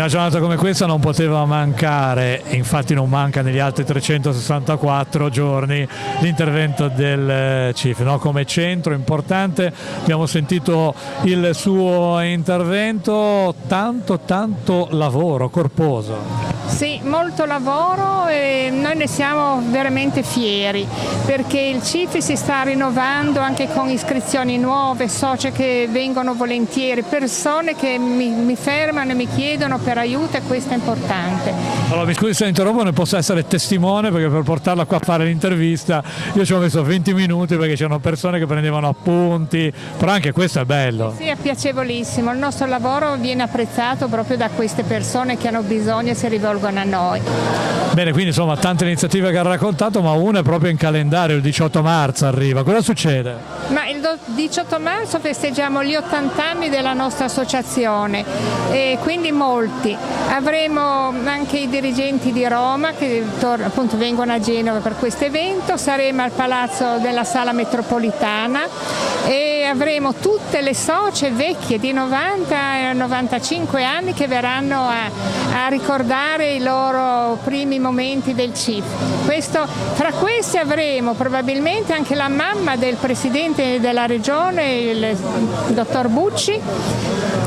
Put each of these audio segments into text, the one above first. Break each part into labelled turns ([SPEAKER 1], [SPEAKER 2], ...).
[SPEAKER 1] una giornata come questa non poteva mancare, infatti non manca negli altri 364 giorni, l'intervento del CIF, no? Come centro importante. Abbiamo sentito il suo intervento, tanto lavoro corposo.
[SPEAKER 2] Sì, molto lavoro e noi ne siamo veramente fieri, perché il CIF si sta rinnovando anche con iscrizioni nuove, soci che vengono volentieri, persone che mi fermano e mi chiedono per aiuto, e questo è importante.
[SPEAKER 1] Allora, mi scusi se interrompo, ne posso essere testimone, perché per portarla qua a fare l'intervista io ci ho messo 20 minuti perché c'erano persone che prendevano appunti, però anche questo è bello.
[SPEAKER 2] Sì, è piacevolissimo, il nostro lavoro viene apprezzato proprio da queste persone che hanno bisogno e si rivolgono a noi.
[SPEAKER 1] Bene, quindi insomma tante iniziative che ha raccontato, ma una è proprio in calendario, il 18 marzo arriva. Cosa succede?
[SPEAKER 2] Ma il 18 marzo festeggiamo gli 80 anni della nostra associazione e quindi molti. Avremo anche i dirigenti di Roma che appunto vengono a Genova per questo evento, saremo al Palazzo della Sala Metropolitana e avremo tutte le socie vecchie di 90 e 95 anni che verranno a ricordare i loro primi momenti del CIF. Fra questi avremo probabilmente anche la mamma del presidente della regione, il dottor Bucci,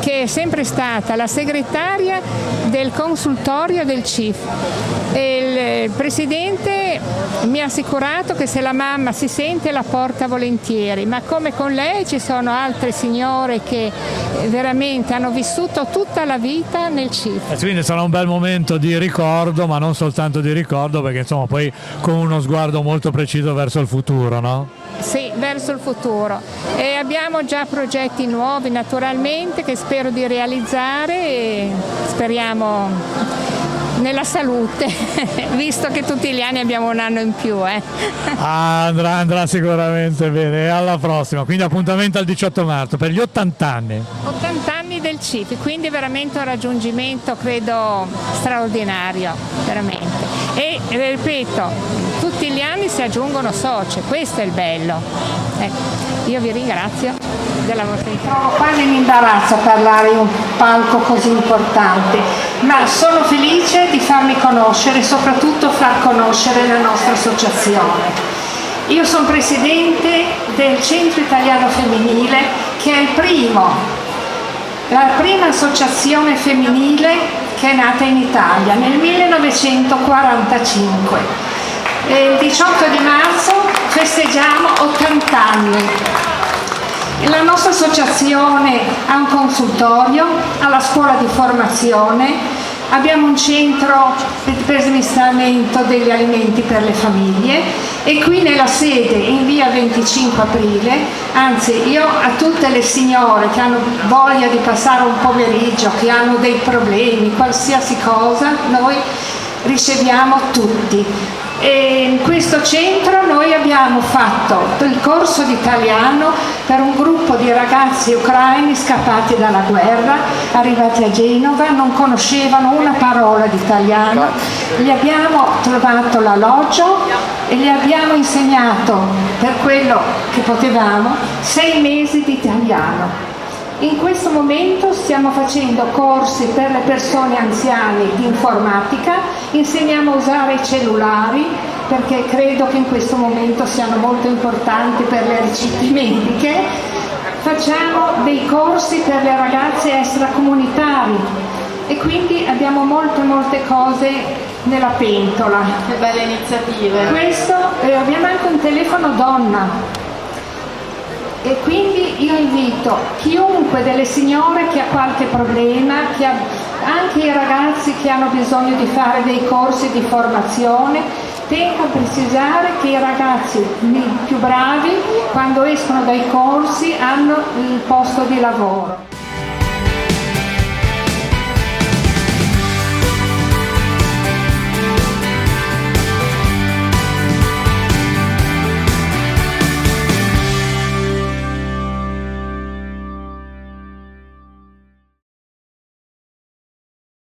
[SPEAKER 2] che è sempre stata la segretaria del consultorio del CIF. E il presidente mi ha assicurato che se la mamma si sente la porta volentieri, ma come con lei ci sono altre signore che veramente hanno vissuto tutta la vita nel CIF.
[SPEAKER 1] Quindi sarà un bel momento di ricordo, ma non soltanto di ricordo, perché insomma poi con uno sguardo molto preciso verso il futuro, no?
[SPEAKER 2] Sì, verso il futuro. E abbiamo già progetti nuovi naturalmente che spero di realizzare e speriamo nella salute, visto che tutti gli anni abbiamo un anno in più.
[SPEAKER 1] Andrà sicuramente bene. E alla prossima, quindi appuntamento al 18 marzo per gli 80 anni.
[SPEAKER 2] 80 anni del CIF, quindi veramente un raggiungimento credo straordinario, veramente. E ripeto, tutti gli anni si aggiungono soci, questo è il bello. Io vi ringrazio della vostra intervento. Trovo quasi in imbarazzo a parlare in un palco così importante, ma sono felice di farmi conoscere e soprattutto far conoscere la nostra associazione. Io sono presidente del Centro Italiano Femminile, che è la prima associazione femminile che è nata in Italia nel 1945. Il 18 di marzo festeggiamo 80 anni. La nostra associazione ha un consultorio, ha la scuola di formazione, abbiamo un centro per smistamento degli alimenti per le famiglie e qui nella sede in via 25 aprile, anzi io a tutte le signore che hanno voglia di passare un pomeriggio, che hanno dei problemi, qualsiasi cosa, noi riceviamo tutti. E in questo centro noi abbiamo fatto il corso di italiano per un gruppo di ragazzi ucraini scappati dalla guerra, arrivati a Genova, non conoscevano una parola di italiano, gli abbiamo trovato l'alloggio e gli abbiamo insegnato per quello che potevamo 6 mesi di italiano. In questo momento stiamo facendo corsi per le persone anziane di informatica, insegniamo a usare i cellulari perché credo che in questo momento siano molto importanti per le ricette mediche. Facciamo dei corsi per le ragazze extracomunitari e quindi abbiamo molte cose nella pentola.
[SPEAKER 3] Che belle iniziative!
[SPEAKER 2] Abbiamo anche un telefono donna. E quindi io invito chiunque delle signore che ha qualche problema, anche i ragazzi che hanno bisogno di fare dei corsi di formazione, tengo a precisare che i ragazzi più bravi quando escono dai corsi hanno il posto di lavoro.